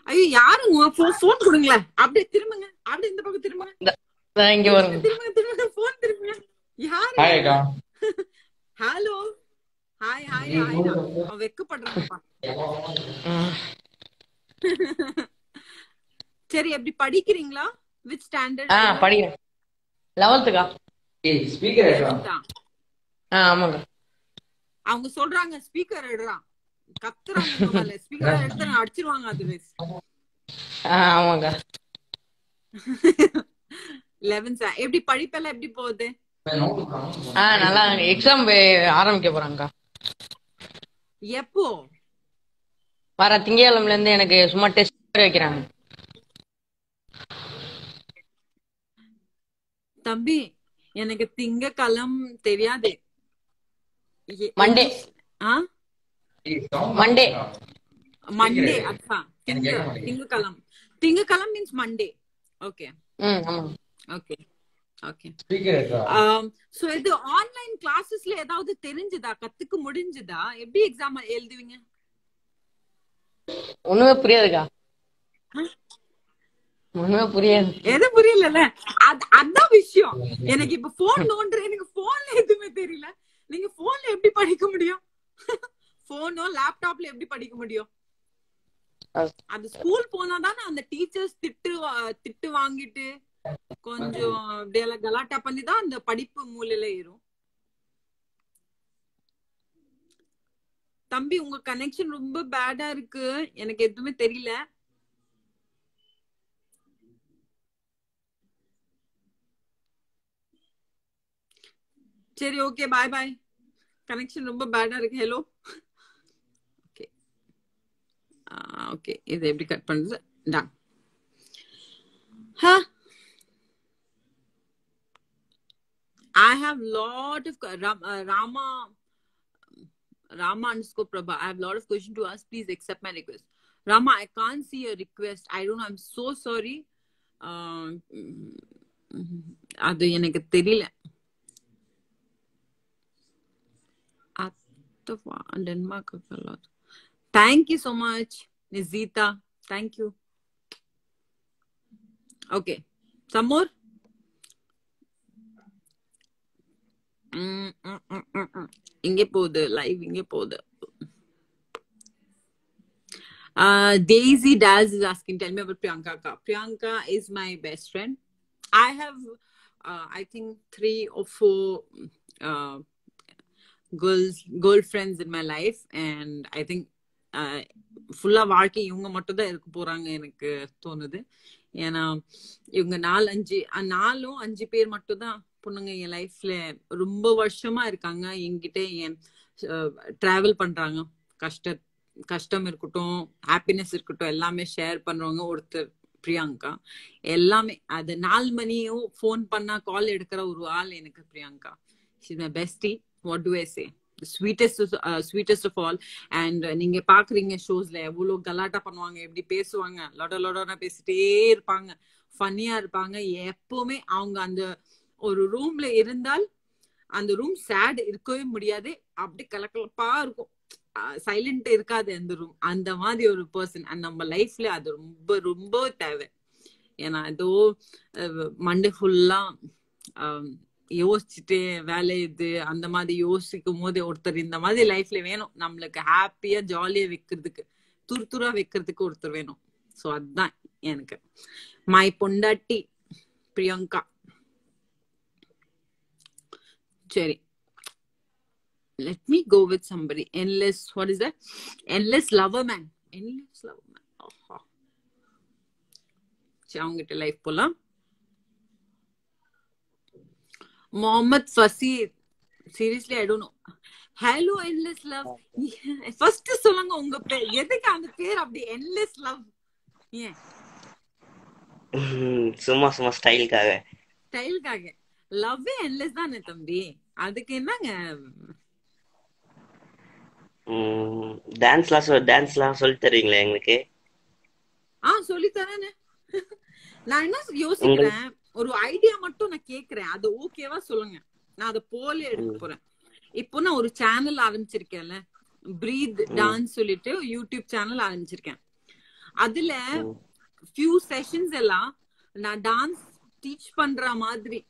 ஐயோ, யாருங்க? போன் கொடுங்களேன். அப்படியே திரும்புங்க. அப்படியே இந்த பக்கம் திரும்புங்க. இங்க வருங்க. திரும்புங்க. போன் திரும்புங்க. யாரு? ஹலோ. ஹாய். அவன் வெக்கப்படுறான்ப்பா. சரி, எப்படி படிக்கிறீங்களா? Which standard? படிக்கிறேன். 11th. ஏய், ஸ்பீக்கர் எடுடா. ஆமாங்க. அவங்க சொல்றாங்க ஸ்பீக்கர் எடுறா. கத்துறாங்க மேல. ஸ்பீக்கர் எடுத்து நான் அடிச்சிருவாங்க அதுவேஸ். ஆமாங்க. 11th. எப்படி படிப்பெல்லாம் எப்படி போகுது? நல்லா. எக்ஸாம் ஆரம்பிக்க போறாங்க. எப்போ? வர திங்கட்கிழமைல இருந்து எனக்கு சும்மா டெஸ்ட் வைக்கிறாங்க. தம்பி, எனக்கு திங்கக்கிழமை தெரியாது. மண்டே. அச்சா. திங்கக்கிழமை means Monday. Okay. Okay. So இது ஆன்லைன் கிளாसेसல ஏதாவது தெரிஞ்சதா? கத்துக்க முடிஞ்சதா? எப்படி எக்ஸாம் எழுதுவீங்க? ஒண்ணுமே புரியாதுக்கா. ஒண்ணுமே புரியாது. எது புரியல? அதான் விஷயம். எனக்கு இப்ப போன் நோண்டுறேன். எனக்கு போன்ல எதுவுமே தெரியல. நீங்க போன்ல எப்படி படிக்க முடியும்? போனோ லேப்டாப்ல எப்படி படிக்க முடியும்? அது ஸ்கூல் போனாதானே அந்த டீச்சர்ஸ் திட்டு வாங்கிட்டு கொஞ்சம் அப்படியெல்லாம் கலாட்டா பண்ணி தான் அந்த படிப்பு மூலையில ஏறும். தம்பி உங்க கனெக்ஷன் ரொம்ப பேடா இருக்கு, எனக்கு எதுவுமே தெரியல. சரி ஓகே பாய் பாய், கனெக்ஷன் ரொம்ப பேடா இருக்கு. ஹலோ ஓகே ஓகே, இது எப்படி கட் பண்றது? Ton. I have lot of Rama underscore Prabha. I have a lot of questions to ask. Please accept my request. Rama, I can't see your request. I don't know. I'm so sorry. அது எனக்கு தெரியல. Denmark. Thank you so much, Nizita. Thank you. Okay. Some more? இங்கே போகுது live, இங்கே போகுது. Daisy Daz is asking, tell me about Priyanka ka. Priyanka is my best friend. I have I think 3 or 4 girlfriends in my life, and I think ஃபுல்லா வாழ்க்கை இவங்க மட்டும் தான் இருக்க போறாங்க எனக்கு தோணுது. ஏன்னா இவங்க 4-5 பேர் மட்டும் தான் பொண்ணுங்க என் லைஃப்ல ரொம்ப வருஷமா இருக்காங்க. என்கிட்ட என் டிராவல் பண்றாங்க, கஷ்டம் இருக்கட்டும், ஹாப்பினஸ் இருக்கட்டும், எல்லாமே ஷேர் பண்றவங்க ஒருத்தர் பிரியங்கா. எல்லாமே அது 4 மணியும் போன் பண்ணா கால் எடுக்கிற ஒரு ஆள் எனக்கு Priyanka. She's my bestie. What do I say? The sweetest of all. And நீங்க பாக்குறீங்க ஷோஸ்ல எவ்வளவு கலாட்டா பண்ணுவாங்க, எப்படி பேசுவாங்க, லொடலொடனா பேசிட்டே இருப்பாங்க, ஃபன்னியா இருப்பாங்க. எப்பவுமே அவங்க அந்த ஒரு ரூம்ல இருந்தால் அந்த ரூம் சேட் இருக்கவே முடியாது, அப்படி கலக்கலப்பா இருக்கும், சைலண்ட் இருக்காது அந்த ரூம். அந்த மாதிரி ஒரு பர்சன் நம்ம லைஃப்ல அது ரொம்ப ரொம்ப தேவை. ஏன்னா ஏதோ மண்டே ஃபுல்லா யோசிச்சுட்டு வேலை இது அந்த மாதிரி யோசிக்கும் போது ஒருத்தர் இந்த மாதிரி லைஃப்ல வேணும், நம்மளுக்கு ஹாப்பியா ஜாலியா வைக்கிறதுக்கு, துருதுரா வைக்கிறதுக்கு ஒருத்தர் வேணும். சோ அதுதான் எனக்கு மை பொண்டாட்டி பிரியங்கா. சரி, let me go with somebody. Endless, what is that? Endless lover man. Endless lover man. சரி, அவங்ககிட்ட லைஃப் போலாம். Mohammed Fasir, seriously I don't know. Hello endless love. First சொல்லுங்க உங்க பேர், எதுக்கு அந்த பேர் அப்படி endless love? ஏன் சும்மா ஸ்டைலுக்காக லவ் endless தானே தம்பி, அதுக்கு என்னங்க? டான்ஸ்லாம் சொல்லி தருவீங்களா எங்களுக்கு? சொல்லி தரேன்னு நான் என்ன யோசிக்கிறேன், ஒரு ஐடியா மட்டும் நான் கேக்குறேன், அது ஓகேவா சொல்லுங்க, நான் அதை போல எடுக்க போறேன். இப்போ நான் ஒரு சேனல் ஆரம்பிச்சிருக்கேன்ல, பிரீத் டான்ஸ் சொல்லிட்டு யூடியூப் சேனல் ஆரம்பிச்சிருக்கேன். அதுல ஃபியூ செஷன்ஸ் எல்லாம் நான் டான்ஸ் டீச் பண்ற மாதிரி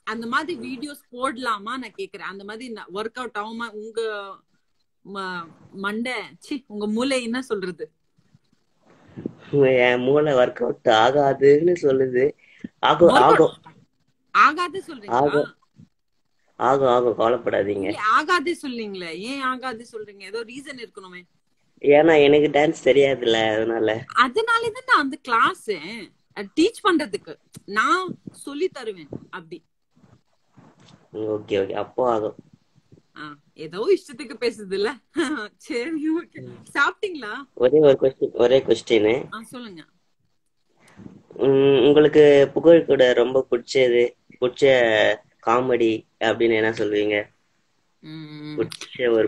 அந்த மாதிரி வீடியோஸ் போடலாமா நான் கேக்குறேன். அந்த மாதிரி ஒர்க் அவுட் ஆகுமா? உங்க உங்க மூளை என்ன சொல்றது? என் மூளை ஒர்க் அவுட் ஆகாதுன்னு சொல்லுது. ஆகாது சொல்றீங்களா? ஆகும், கவலைப்படாதீங்க. ஆகாது சொல்றீங்களே, ஏன் ஆகாது சொல்றீங்க? ஏதோ ரீசன் இருக்கணுமே. ஏன்னா எனக்கு டான்ஸ் தெரியாதுல்ல, அதனாலதான் அந்த கிளாஸ் டீச் பண்றதுக்கு நான் சொல்லி தருவேன் அப்படி. ஓகே அப்போ ஆகும். ஏதோ இஷ்டத்துக்கு பேசுது இல்ல. சரி ஓகே, சாப்பிட்டீங்களா? ஒரே கொஸ்டின் சொல்லுங்க. உங்களுக்கு புகழ் கூட ரொம்ப பிடிச்ச காமெடி அப்படின்னு என்ன சொல்வீங்க? பிடிச்ச ஒரு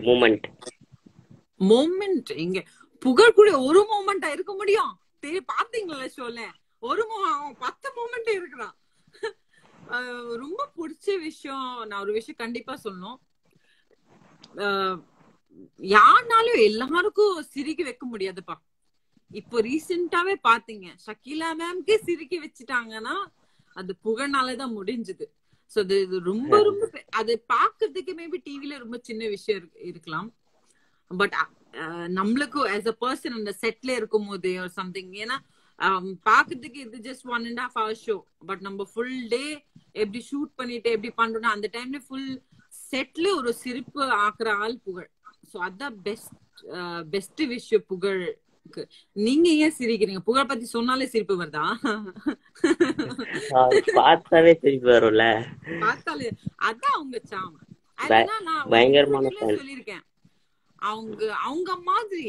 மூமெண்ட் இங்க புகழ் கூட ஒரு மூமெண்டா இருக்க முடியும்? பாத்தீங்களா ஷோல ஒரு 10 மூமெண்ட் இருக்கிறான். ரொம்ப பிடிச்ச விஷயம், நான் ஒரு விஷயம் கண்டிப்பா சொல்லணும். யாருனாலும் எல்லாருக்கும் சிரிக்க வைக்க முடியாதுப்பா. இப்போ ரீசெண்டாவே பாத்தீங்க, ஷக்கீலா மேம்கே சிரிக்க வச்சுட்டாங்கன்னா அது புகழ்னாலதான் முடிஞ்சது. சோ அது ரொம்ப ரொம்ப அது பாக்குறதுக்கு மேபி டிவில ரொம்ப சின்ன விஷயம் இருக்கலாம், பட் நம்மளுக்கு as a person அந்த செட்ல இருக்கும் போது or something, ஏன்னா பாக்குறதுக்கு இது ஜஸ்ட் 1.5 hour ஷோ, பட் நம்ம ஃபுல் டே எப்படி ஷூட் பண்ணிட்டு எப்படி பண்றோம்னா அந்த டைம்ல ஃபுல் செட்ல ஒரு சிரிப்பு ஆக்குற ஆள் புகழ். சோ அதான் பெஸ்ட் விஷயம் புகழுக்கு. நீங்க ஏன் சிரிக்கிறீங்க? புகழ் பத்தி சொன்னாலே சிரிப்பு வருதா? பார்த்தாவே சிரிப்பு வரும்ல. பார்த்தாலே அதான் அவங்க சாம். பயங்கரமான சொல்லிருக்கேன், அவங்க மாதிரி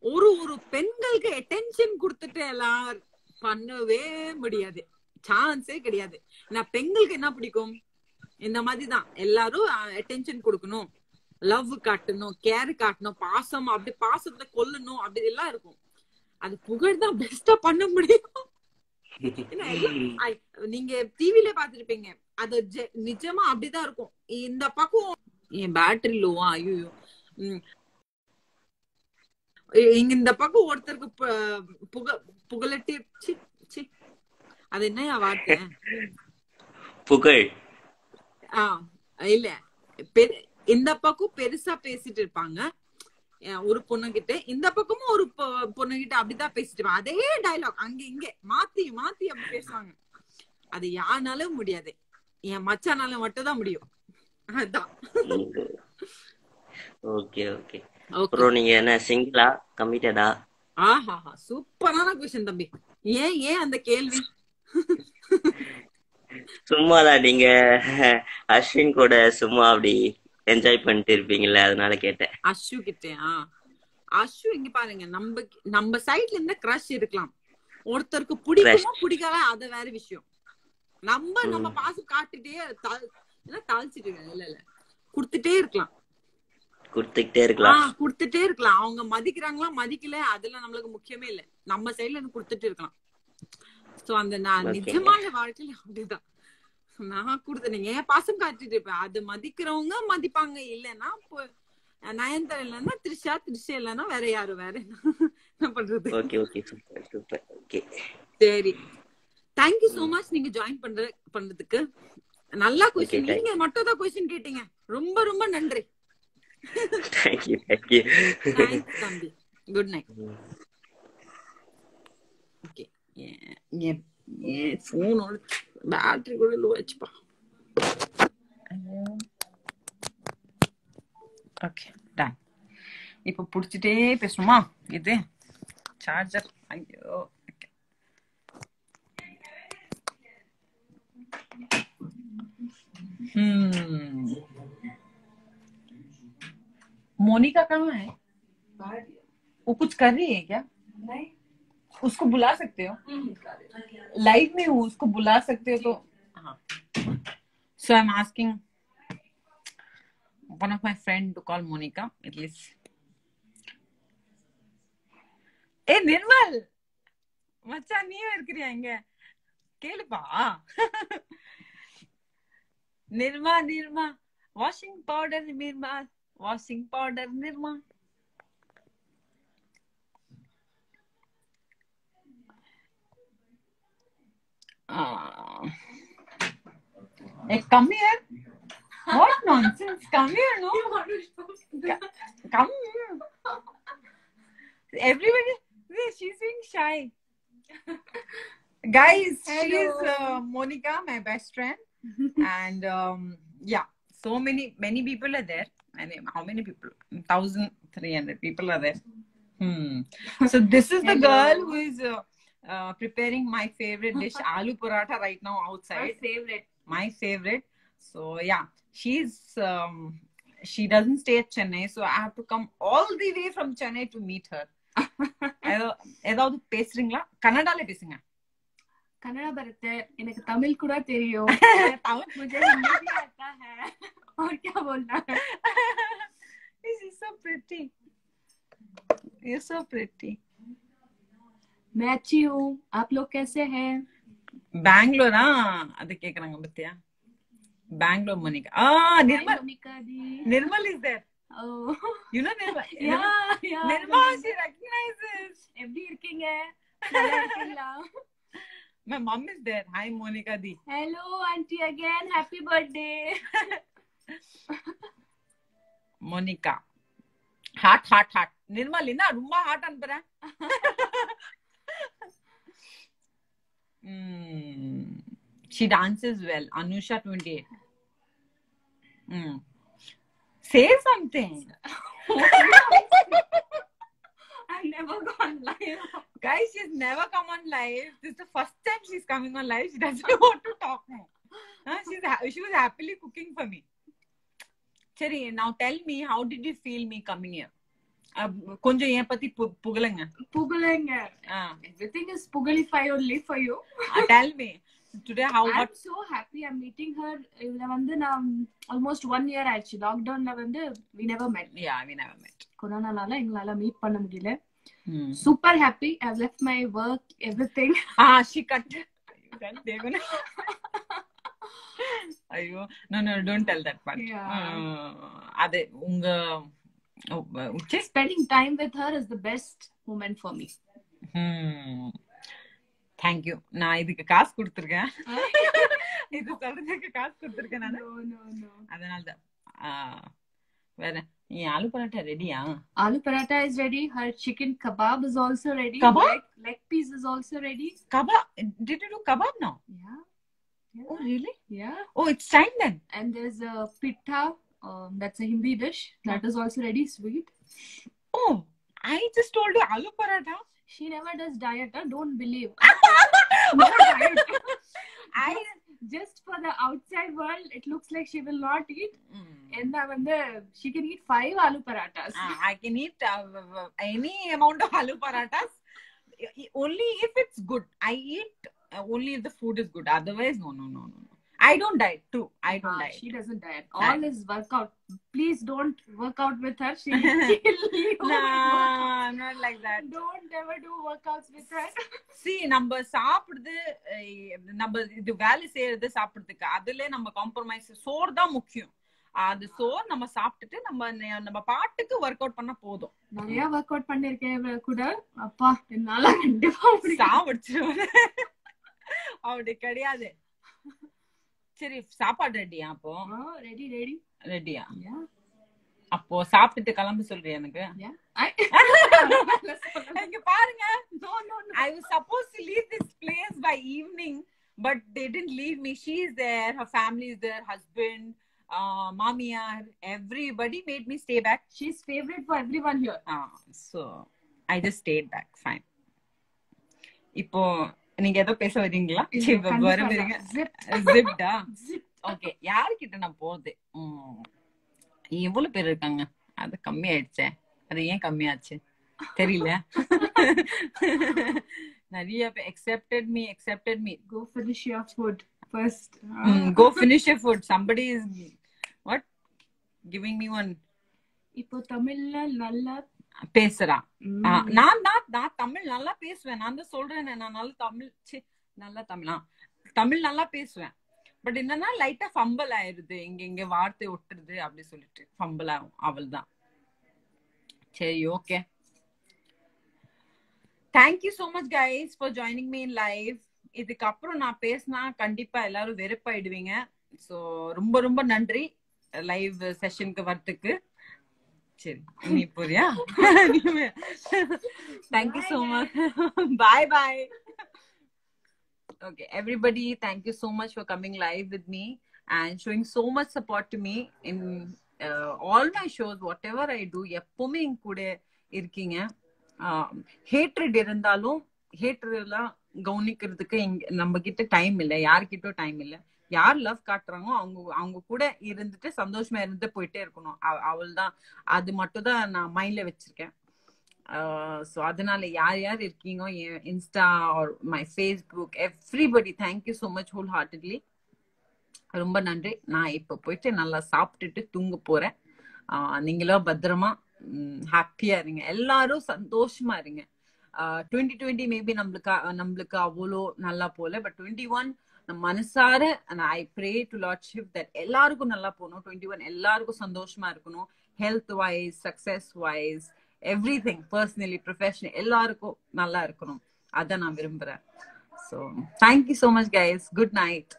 ஒரு பெண்களுக்கு அட்டென்ஷன் கொடுத்துட்டு எல்லாம் பண்ணவே முடியாது, சான்ஸே கிடையாது. நான் பெண்களுக்கு என்ன பிடிக்கும், இந்த மாதிரிதான் எல்லாரும் அட்டென்ஷன் கொடுக்கணும், லவ் காட்டணும், கேர் காட்டணும், பாசம், அப்படி பாசத்தை கொல்லணும், அப்படி எல்லாம் இருக்கும். அது புகழ் தான் பெஸ்டா பண்ண முடியும். நீங்க டிவில பாத்துருப்பீங்க, அது நிஜமா அப்படிதான் இருக்கும். இந்த பக்கம் என் பேட்டரி லோவா, ஐயோ இங்க இந்த பக்கம் ஒருத்தருக்கு புகழட்டி, அது என்ன வார்த்தை, புகழ் இல்ல, இந்த பக்கம் பெருசா பேசிட்டு இருப்பாங்க ஒரு பொண்ணுகிட்ட, இந்த பக்கமும் ஒரு பொண்ணுகிட்ட அப்படிதான் பேசிட்டு இருப்பாங்க. அதே டைலாக் அங்க இங்க மாத்தி மாத்தி அப்படி பேசுவாங்க. அது யாருனாலும் முடியாது, என் மச்சானால மட்டும் தான் முடியும். அதான். Okay okay. அப்புறம் நீங்க என்ன சிங்கிளா கமிட்டடா? ஆஹா, சூப்பரான क्वेश्चन தம்பி. ஏன் அந்த கேள்வி? சும்மாதான், நீங்க அஸ்வின் கூட சும்மா அப்படி என்ஜாய் பண்ணிட்டு இருப்பீங்கல்ல, அதனால கேட்டேன். அஸ்வு கிட்டயா? அஸ்வு இங்க பாருங்க, நம்ம சைட்ல இருந்து கிரஷ் இருக்கலாம், ஒருத்தருக்கு பிடிக்குமோ பிடிக்கல அது வேற விஷயம். நம்ம பாசம் காட்டுட்டே தாழ்ச்சிட்டு இல்ல குடுத்துட்டே இருக்கலாம், குடுத்துட்டே இருக்கலாம். அவங்க மதிக்கிறாங்களா மதிக்கல அதெல்லாம் நம்மளுக்கு முக்கியமே இல்ல, நம்ம சைட்ல இருந்து குடுத்துட்டு இருக்கலாம். சோ அந்த நான் நிஜமான வாழ்க்கையில அப்படிதான் நான் கொடுத்தேன். ஏன் பாசம் காட்டிட்டு இருப்பேன், அது மதிக்கிறவங்க மதிப்பாங்க, இல்லன்னா நயன்தாரா இல்லன்னா த்ரிஷா, த்ரிஷா இல்லன்னா வேற யாரு, வேற என்ன பண்றது. சரி, தேங்க்யூ சோ மச் நீங்க ஜாயின் பண்றதுக்கு. நல்லா क्वेश्चन, நீங்க மட்டும் தான் क्वेश्चन கேட்டீங்க, ரொம்ப ரொம்ப நன்றி. தேங்க்யூ தம்பி, குட் நைட். ஓகே, ஏன் போனோட பேட்டரி கூட லோ ஆச்சுப்பா. Okay done. இப்ப புடிச்சிட்டே பேசணுமா? இது சார்ஜர், ஐயோ. मोनिका कहाँ है? वो कुछ कर रही है क्या? नहीं, उसको बुला सकते हो, लाइव में हूँ, उसको बुला सकते हो तो. हाँ, so I'm asking one of my friend to call Monica at least. ए निर्मल மச்சான், நீ இருக்கிறியா இங்க? கேளுப்பா. Nirma washing powder, Nirma washing powder, Nirma. Hey, come here. What nonsense? Come here, no? Come here. Everybody, she's being shy. Guys, she is Monica, my best friend. And yeah, so many people are there. And how many people? 1,300 people are there. So this is the girl who is preparing my favorite dish, aloo paratha, right now outside. My favorite. So yeah, she doesn't stay at Chennai, so I have to come all the way from Chennai to meet her. ஏதாவது பேசுறீங்களா? கன்னடால பேசுங்க. कन्नड़ा बरते इनके तमिल कुड़ा तेरियो मुझे हिंदी भी आता है और क्या बोलना है. This is so pretty. You're so pretty. मैं अच्छी हूँ, आप लोग कैसे हैं? बैंगलोरा அது கேக்குறாங்க பத்தியா? Bangalore Monika. Nirmal is there. Oh, you know Nirmal? yeah. Nirmal, she recognizes. எப்படி இருக்கீங்க? நல்லா இருக்கீங்களா? My mom is there. Hi, Monica di. Hello, auntie again. Happy birthday. Monica. Hot Nirmal என்ன ரொம்ப ஹாட் அனுப்புறேன். She dances well. Anusha 28. Say something. I've never gone live. Guys, she's never come on live. This is the first time she's coming on live. She doesn't want to talk more. She was happily cooking for me. Cheri, now tell me, how did you feel me coming here? கொஞ்சம் ஏன் பத்தி புகழுங்க. Everything is pugalify only for you. Tell me today how I'm so happy I'm meeting her. இவள வந்து நான் almost 1 year ஆச்சு. லாக்டவுன்ல வந்து we never met. Yeah, we never met. கொரோனானால எங்களால மீட் பண்ண முடியல. Super happy. I've left my work, everything. She cut. ஐயோ, no, don't tell that part. அது உங்க spending time with her is the best moment for me. Thank you. நான் இதுக்கு காசு கொடுத்திருக்கேன். இது சொல்றதுக்கு காசு கொடுத்திருக்கேன் நான். No. அதனால தான். வேற நீ ஆலு பராட்டா ரெடியா? Aloo paratha is ready. Her chicken kebab is also ready. Kebab? Leg piece is also ready. Kebab? Did you do kebab now? Yeah. Oh, really? Yeah. Oh, it's time then. And there's a pitta. That's a Hindi dish. That is also ready, sweet. Oh, I just told you aloo paratha. She never does diet. Don't believe. No diet. Just for the outside world, it looks like she will not eat. And she can eat 5 aloo parathas. I can eat any amount of aloo parathas. Only if it's good. I eat only if the food is good. Otherwise, no. I don't diet too. I don't diet. She doesn't diet. All is workout. Please don't work out with her. She will kill you. Nah, not like that. Don't ever do workouts with her. See, நம்ம சாப்பிடுது நம்ம இது வேலை செய்யறது சாப்பிடுறதுக்கு அதுல நம்ம compromise. சோறு தான் முக்கியம். அது சோறு நம்ம சாப்பிட்டுட்டு நம்ம பாட்டுக்கு ஒர்க் அவுட் பண்ண போதும். நிறைய ஒர்க் அவுட் பண்ணிருக்கேன் கூட. அப்பா என்னால கண்டிப்பா சாப்பிடுச்சு. அப்படி கிடையாது. சரி, சாப்பாடு ரெடியா? அப்போ ரெடியா? அப்போ சாப்பிட்டுட்டு கிளம்ப சொல்றியா எனக்கு? இங்க பாருங்க, I was supposed to leave this place by evening, but they didn't leave me. She is there, her family is there, husband, mamiyar, everybody made me stay back. She's favorite for everyone here. So I just stayed back. Fine. இப்போ நீங்க ஏதோ பேச வரீங்களா? வரீங்க. ஜிப்டா? Okay, யாருக்கிட்ட நான் போகுது? எவ்வளவு பேர் இருக்காங்க? அது கம்மி ஆயிடுச்சே. அது ஏன் கம்மியாச்சு தெரியல. நிறைய பேர் accepted me. Go finish your food first. Go finish your food. Somebody is what giving me one. இப்போ தமிழ்ல நல்லா பேசுறா. நான் தமிழ் நல்லா பேசுவேன். நான் தான் சொல்றேன், நான் நல்லா தமிழ் நல்லா பேசுவேன். பட் என்னன்னா லைட்டா ஃபம்பிள் ஆயிருது. இங்க வார்த்தை ஒட்டுறது அப்படி சொல்லிட்டு ஃபம்பிள் ஆகும். அவள் தான். சரி, okay. Thank you so much guys for joining me in live. இதுக்கு அப்புறம் நான் பேசினா கண்டிப்பா எல்லாரும் வெறுப்பாயிடுவீங்க. ஸோ ரொம்ப ரொம்ப நன்றி லைவ் செஷனுக்கு வரதுக்கு. சரி, நீ போறியா? Thank you so much. Bye. Okay, everybody, thank you so much for coming live with me and showing so much support to me in all my shows. Whatever I do, எப்பவுமே என் கூட இருக்கீங்க. Hatred இருந்தாலும் hatred எல்லாம் கவனிக்கிறதுக்கு நம்ம கிட்ட time இல்லை. யாருக்கிட்ட time இல்லை. யார் லவ் காட்டுறாங்களோ அவங்க கூட இருந்துட்டு சந்தோஷமா இருந்து போயிட்டே இருக்கணும். அவள் தான். அது மட்டும் தான் நான் மைண்ட்ல வச்சிருக்கேன். ஸோ அதனால யார் இருக்கீங்க என் Insta or my Facebook, everybody thank you so much wholeheartedly. ரொம்ப நன்றி. நான் இப்போ போயிட்டு நல்லா சாப்பிட்டுட்டு தூங்க போறேன். நீங்களும் பத்திரமா ஹாப்பியா இருங்க. எல்லாரும் சந்தோஷமா இருங்க. 2020 மேபி நம்மளுக்கு அவ்வளோ நல்லா போல. பட் 21 மனசார I pray to lordship that எல்லாருக்கும் நல்லா போகணும். 21 எல்லாருக்கும் சந்தோஷமா இருக்கணும். Health wise, success wise, everything, personally, professional, எல்லாருக்கும் நல்லா இருக்கணும். அதான் நான் விரும்புறேன். So thank you so much guys. Good night.